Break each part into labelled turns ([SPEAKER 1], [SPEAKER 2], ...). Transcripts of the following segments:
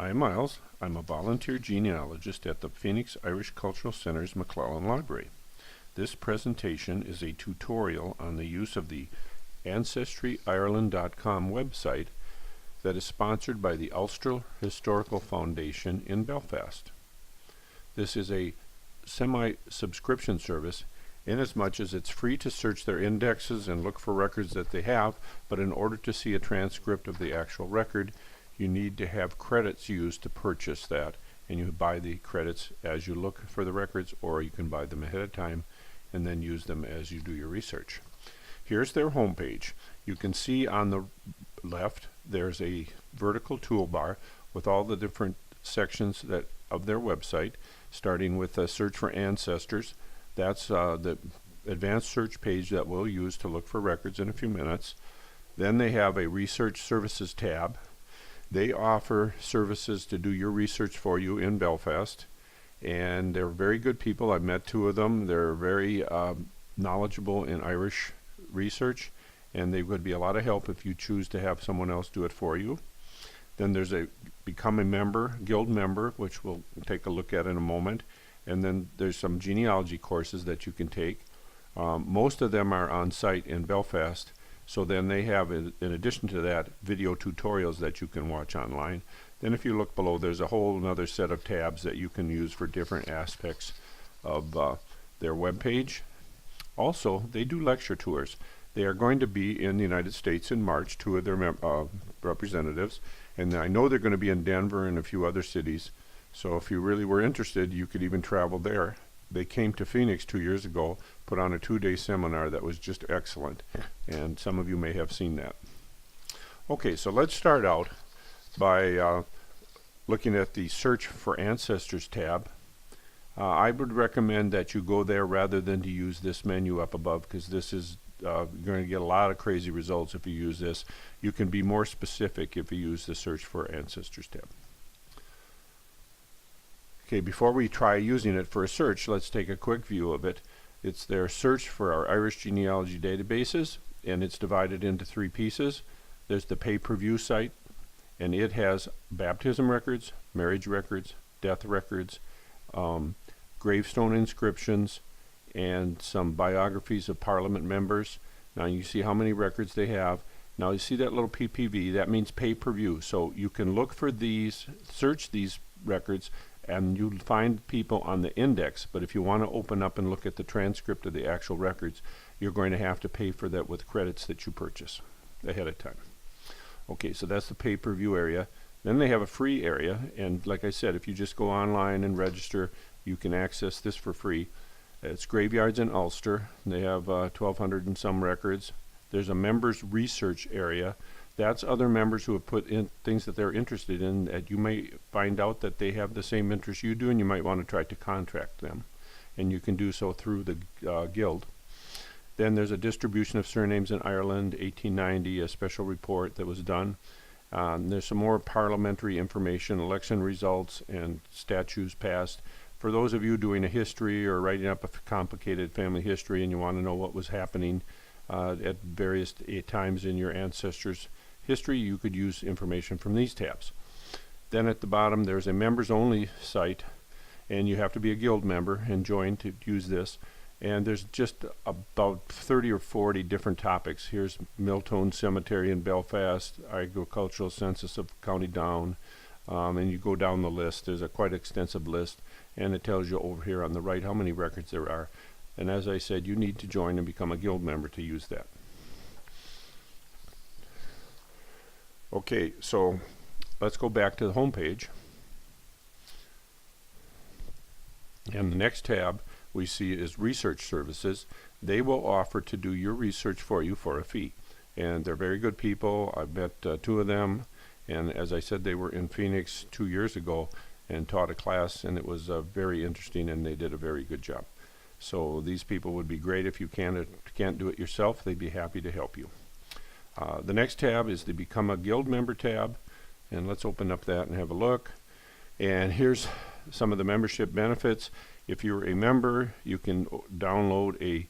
[SPEAKER 1] I'm Miles. I'm a volunteer genealogist at the Phoenix Irish Cultural Center's McClelland Library. This presentation is a tutorial on the use of the AncestryIreland.com website that is sponsored by the Ulster Historical Foundation in Belfast. This is a semi-subscription service inasmuch as it's free to search their indexes and look for records that they have, but in order to see a transcript of the actual record, you need to have credits used to purchase that, and you buy the credits as you look for the records, or you can buy them ahead of time and then use them as you do your research. Here's their homepage. You can see on the left there's a vertical toolbar with all the different sections of their website, starting with a search for ancestors. That's the advanced search page that we'll use to look for records in a few minutes. Then they have a research services tab. They offer services to do your research for you in Belfast, and they're very good people. I've met two of them. They're very knowledgeable in Irish research, and they would be a lot of help if you choose to have someone else do it for you. Then there's a become a member, guild member, which we'll take a look at in a moment, and then there's some genealogy courses that you can take. Most of them are on site in Belfast. So then they have, in addition to that, video tutorials that you can watch online. Then if you look below, there's a whole another set of tabs that you can use for different aspects of their web page. Also, they do lecture tours. They are going to be in the United States in March, two of their representatives, and I know they're going to be in Denver and a few other cities. So if you really were interested, you could even travel there. They came to Phoenix 2 years ago, put on a 2-day seminar that was just excellent, and some of you may have seen that. Okay, so let's start out by looking at the Search for Ancestors tab. I would recommend that you go there rather than to use this menu up above, because this is you're going to get a lot of crazy results if you use this. You can be more specific if you use the Search for Ancestors tab. Okay, before we try using it for a search, let's take a quick view of it. It's their search for our Irish genealogy databases, and it's divided into 3 pieces. There's the pay-per-view site, and it has baptism records, marriage records, death records, gravestone inscriptions, and some biographies of Parliament members. Now you see how many records they have. Now you see that little PPV, that means pay-per-view. So you can look for these, search these records, and you'll find people on the index, but if you want to open up and look at the transcript of the actual records, you're going to have to pay for that with credits that you purchase ahead of time. Okay, so that's the pay-per-view area. Then they have a free area, and like I said, if you just go online and register, you can access this for free. It's Graveyards in Ulster. They have 1,200 and some records. There's a members research area. That's other members who have put in things that they're interested in, that you may find out that they have the same interests you do, and you might want to try to contact them. And you can do so through the guild. Then there's a distribution of surnames in Ireland, 1890, a special report that was done. There's some more parliamentary information, election results, and statutes passed. For those of you doing a history or writing up a complicated family history and you want to know what was happening at various times in your ancestors' history, you could use information from these tabs. Then at the bottom there's a members only site, and you have to be a guild member and join to use this, and there's just about 30 or 40 different topics. Here's Milltown Cemetery in Belfast, agricultural census of County Down, and you go down the list. There's a quite extensive list, and it tells you over here on the right how many records there are. And as I said, you need to join and become a guild member to use that. Okay, so let's go back to the home page. And the next tab we see is Research Services. They will offer to do your research for you for a fee. And they're very good people. I've met 2 of them. And as I said, they were in Phoenix 2 years ago and taught a class, and it was very interesting, and they did a very good job. So these people would be great. If you can't do it yourself, they'd be happy to help you. The next tab is the Become a Guild Member tab, and let's open up that and have a look. And here's some of the membership benefits. If you're a member, you can download a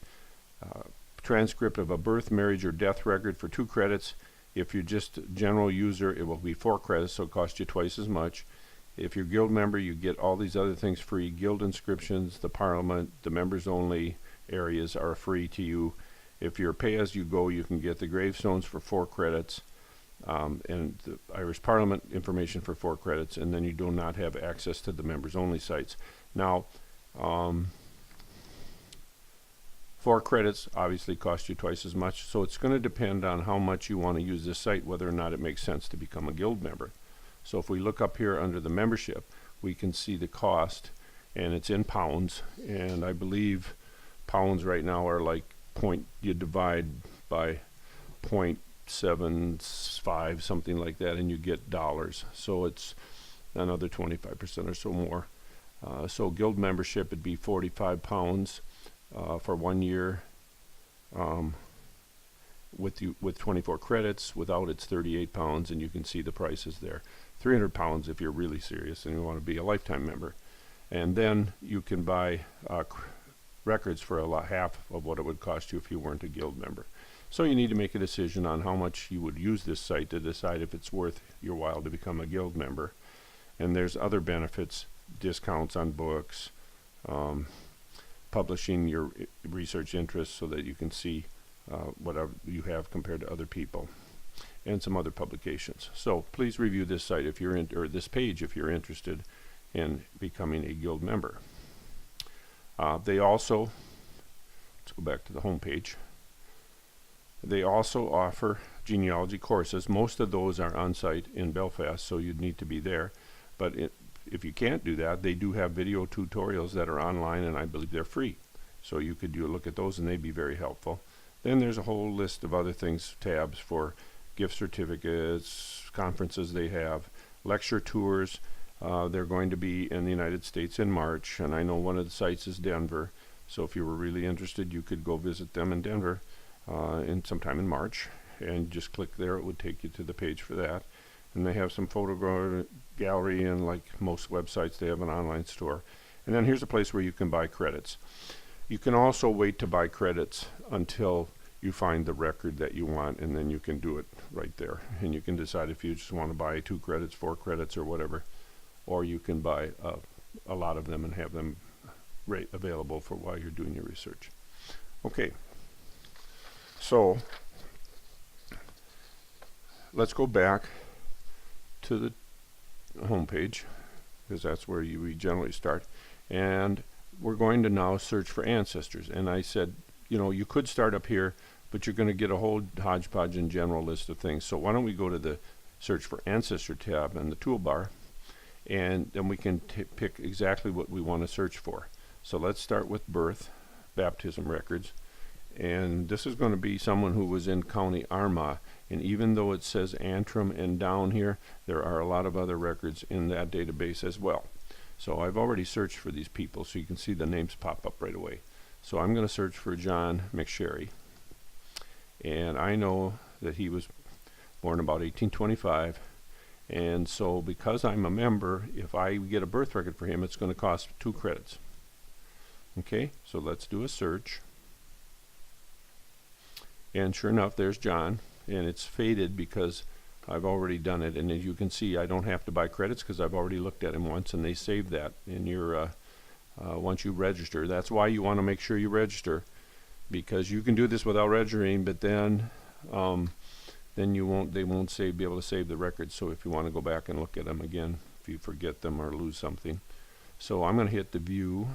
[SPEAKER 1] transcript of a birth, marriage, or death record for 2 credits. If you're just a general user, it will be 4 credits, so it costs you twice as much. If you're a guild member, you get all these other things free. Guild inscriptions, the parliament, the members only areas are free to you. If you're pay-as-you-go, you can get the gravestones for 4 credits, and the Irish Parliament information for 4 credits, and then you do not have access to the members only sites. Now, 4 credits obviously cost you twice as much, so it's going to depend on how much you want to use this site, whether or not it makes sense to become a guild member. So if we look up here under the membership, we can see the cost, and it's in pounds, and I believe pounds right now are like you divide by 0.75, something like that, and you get dollars. So it's another 25% or so more. So guild membership would be £45 for 1 year. With 24 credits. Without, it's £38, and you can see the prices there. £300 if you're really serious and you want to be a lifetime member. And then you can buy records for half of what it would cost you if you weren't a guild member. So you need to make a decision on how much you would use this site to decide if it's worth your while to become a guild member. And there's other benefits, discounts on books, publishing your research interests so that you can see whatever you have compared to other people, and some other publications. So please review this site if you're or this page if you're interested in becoming a guild member. They also, let's go back to the home page. They also offer genealogy courses. Most of those are on site in Belfast, so you'd need to be there. But if you can't do that, they do have video tutorials that are online, and I believe they're free. So you could do a look at those, and they'd be very helpful. Then there's a whole list of other things, tabs for gift certificates, conferences they have, lecture tours. They're going to be in the United States in March, and I know one of the sites is Denver. So if you were really interested, you could go visit them in Denver sometime in March, and just click there. It would take you to the page for that. And they have some photo gallery, and like most websites, they have an online store. And then here's a place where you can buy credits. You can also wait to buy credits until you find the record that you want, and then you can do it right there. And you can decide if you just want to buy 2 credits, 4 credits, or whatever. Or you can buy a lot of them and have them available for while you're doing your research. Okay, so let's go back to the home page, because that's where we generally start. And we're going to now search for ancestors. And I said, you know, you could start up here, but you're going to get a whole hodgepodge and general list of things. So why don't we go to the search for ancestor tab in the toolbar, and then we can pick exactly what we want to search for. So let's start with birth, baptism records. And this is going to be someone who was in County Armagh. And even though it says Antrim and down here, there are a lot of other records in that database as well. So I've already searched for these people, so you can see the names pop up right away. So I'm going to search for John McSherry. And I know that he was born about 1825. And so because I'm a member, if I get a birth record for him, it's going to cost 2 credits. Okay, so let's do a search. And sure enough, there's John. And it's faded because I've already done it. And as you can see, I don't have to buy credits because I've already looked at him once, and they save that in your once you register. That's why you want to make sure you register, because you can do this without registering, but then they won't be able to save the records. So if you want to go back and look at them again, if you forget them or lose something. So I'm going to hit the view,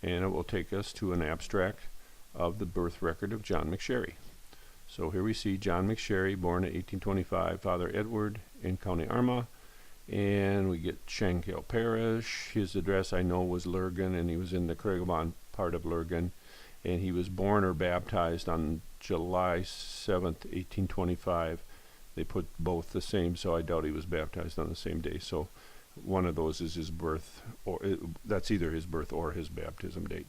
[SPEAKER 1] and it will take us to an abstract of the birth record of John McSherry. So here we see John McSherry, born in 1825, Father Edward in County Armagh, and we get Shankill Parish. His address I know was Lurgan, and he was in the Craigavon part of Lurgan, and he was born or baptized on July 7th, 1825. They put both the same, so I doubt he was baptized on the same day. So one of those is his birth, or that's either his birth or his baptism date.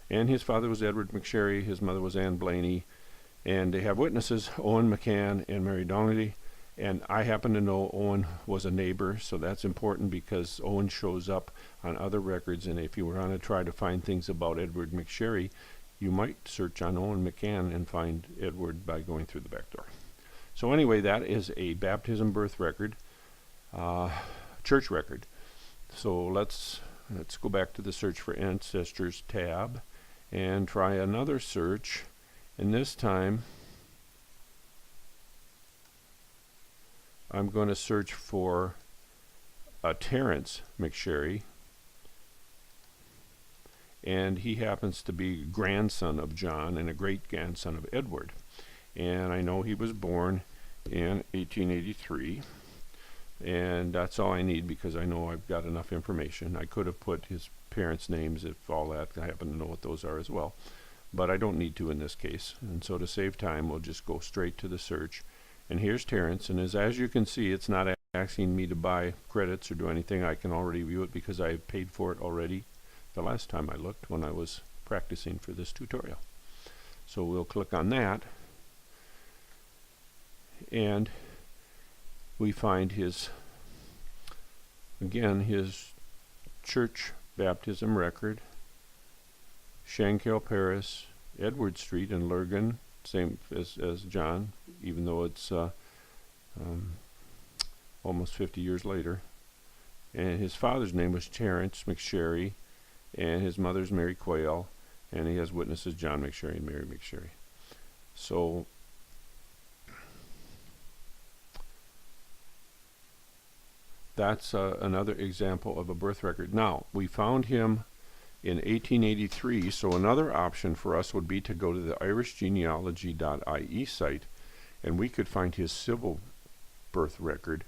[SPEAKER 1] And his father was Edward McSherry, his mother was Anne Blaney, and they have witnesses, Owen McCann and Mary Donnelly. And I happen to know Owen was a neighbor, so that's important because Owen shows up on other records. And if you were going to try to find things about Edward McSherry, you might search on Owen McCann and find Edward by going through the back door. So anyway, that is a baptism birth record, church record. So let's go back to the Search for Ancestors tab and try another search, and this time I'm going to search for Terence McSherry, and he happens to be grandson of John and a great-grandson of Edward, and I know he was born in 1883, and that's all I need because I know I've got enough information. I could have put his parents' names if all that. I happen to know what those are as well, but I don't need to in this case, and so to save time we'll just go straight to the search. And here's Terence, and as you can see, it's not asking me to buy credits or do anything. I can already view it because I paid for it already the last time I looked when I was practicing for this tutorial. So we'll click on that, and we find his church baptism record, Shankill Parish, Edward Street in Lurgan, same as John, even though it's almost 50 years later. And his father's name was Terence McSherry, and his mother's Mary Quayle, and he has witnesses John McSherry and Mary McSherry. So that's another example of a birth record. Now, we found him in 1883, so another option for us would be to go to the irishgenealogy.ie site, and we could find his civil birth record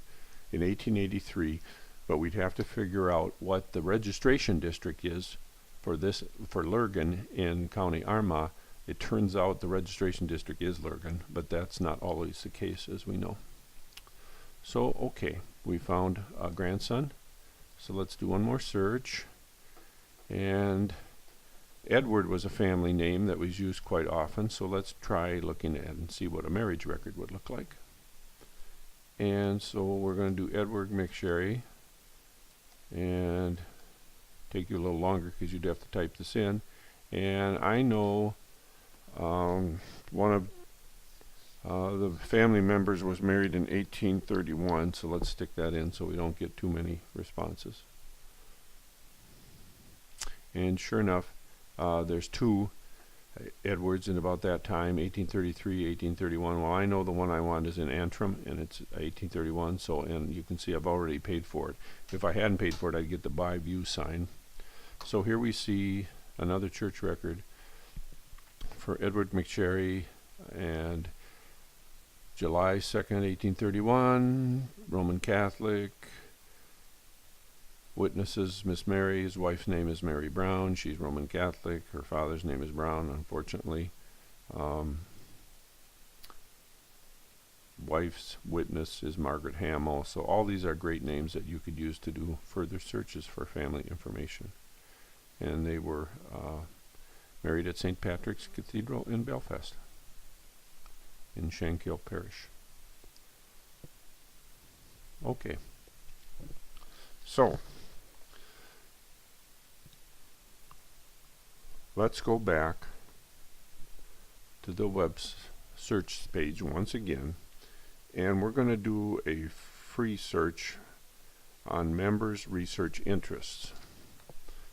[SPEAKER 1] in 1883, but we'd have to figure out what the registration district is for Lurgan in County Armagh. It turns out the registration district is Lurgan, but that's not always the case, as we know. So, okay, we found a grandson. So let's do one more search. And Edward was a family name that was used quite often, so let's try looking at it and see what a marriage record would look like. And so we're going to do Edward McSherry, and take you a little longer because you'd have to type this in. And I know one of the family members was married in 1831, so let's stick that in so we don't get too many responses. And sure enough, there's two Edwards in about that time, 1833, 1831. Well, I know the one I want is in Antrim, and it's 1831, so, and you can see I've already paid for it. If I hadn't paid for it, I'd get the buy view sign. So here we see another church record for Edward McSherry, and July 2nd, 1831, Roman Catholic. Witnesses, Miss Mary. His wife's name is Mary Brown. She's Roman Catholic. Her father's name is Brown, unfortunately. Wife's witness is Margaret Hamill. So all these are great names that you could use to do further searches for family information. And they were married at St. Patrick's Cathedral in Belfast, in Shankill Parish. Okay. So let's go back to the web search page once again, and we're going to do a free search on members' research interests.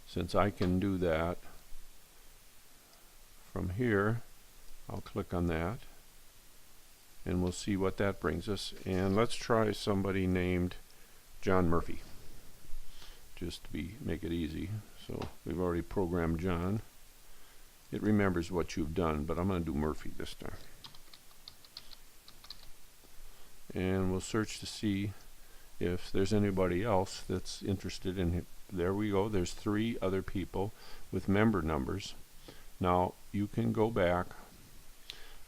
[SPEAKER 1] Since I can do that from here, I'll click on that, and we'll see what that brings us. And let's try somebody named John Murphy, just to make it easy. So we've already programmed John. It remembers what you've done, but I'm going to do Murphy this time. And we'll search to see if there's anybody else that's interested in him. There we go. There's 3 other people with member numbers. Now you can go back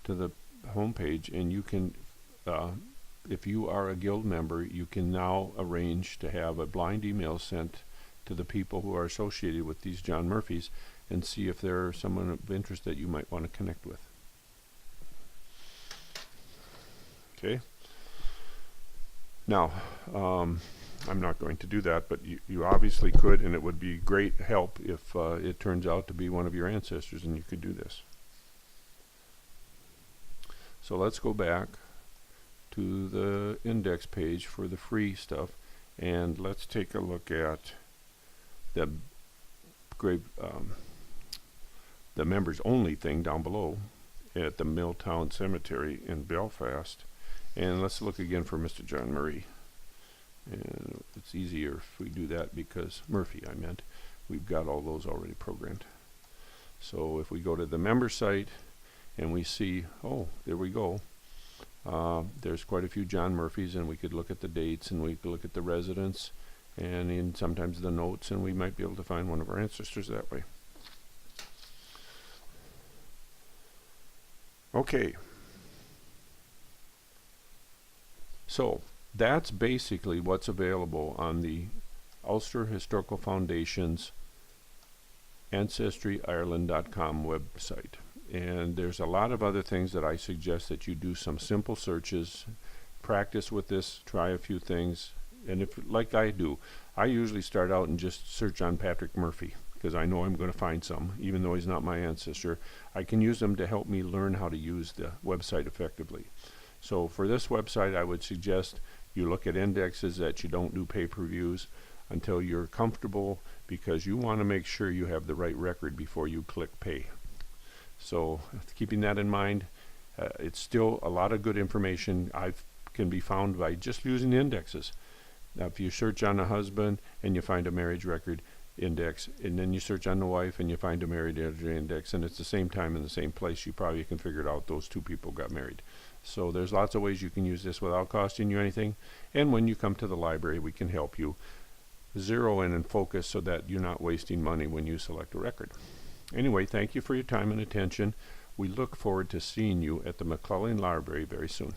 [SPEAKER 1] to the home page, and you can if you are a guild member, you can now arrange to have a blind email sent to the people who are associated with these John Murphys, and see if they're someone of interest that you might want to connect with. Okay. Now, I'm not going to do that, but you obviously could, and it would be great help if it turns out to be one of your ancestors and you could do this. So let's go back to the index page for the free stuff, and let's take a look at the the members only thing down below at the Milltown Cemetery in Belfast. And let's look again for Mr. John Murray. And it's easier if we do that because Murphy, I meant. We've got all those already programmed. So if we go to the member site and we see, oh, there we go. There's quite a few John Murphys, and we could look at the dates, and we could look at the residents, and in sometimes the notes, and we might be able to find one of our ancestors that way. Okay. So that's basically what's available on the Ulster Historical Foundation's AncestryIreland.com website. And there's a lot of other things that I suggest that you do some simple searches, practice with this, try a few things. And if, like I do, I usually start out and just search on Patrick Murphy because I know I'm going to find some, even though he's not my ancestor. I can use them to help me learn how to use the website effectively. So for this website, I would suggest you look at indexes, that you don't do pay-per-views until you're comfortable, because you want to make sure you have the right record before you click pay. So keeping that in mind, it's still a lot of good information can be found by just using indexes. Now, if you search on a husband and you find a marriage record index, and then you search on the wife and you find a marriage index, and it's the same time in the same place, you probably can figure it out those two people got married. So there's lots of ways you can use this without costing you anything. And when you come to the library, we can help you zero in and focus so that you're not wasting money when you select a record. Anyway, thank you for your time and attention. We look forward to seeing you at the McClelland Library very soon.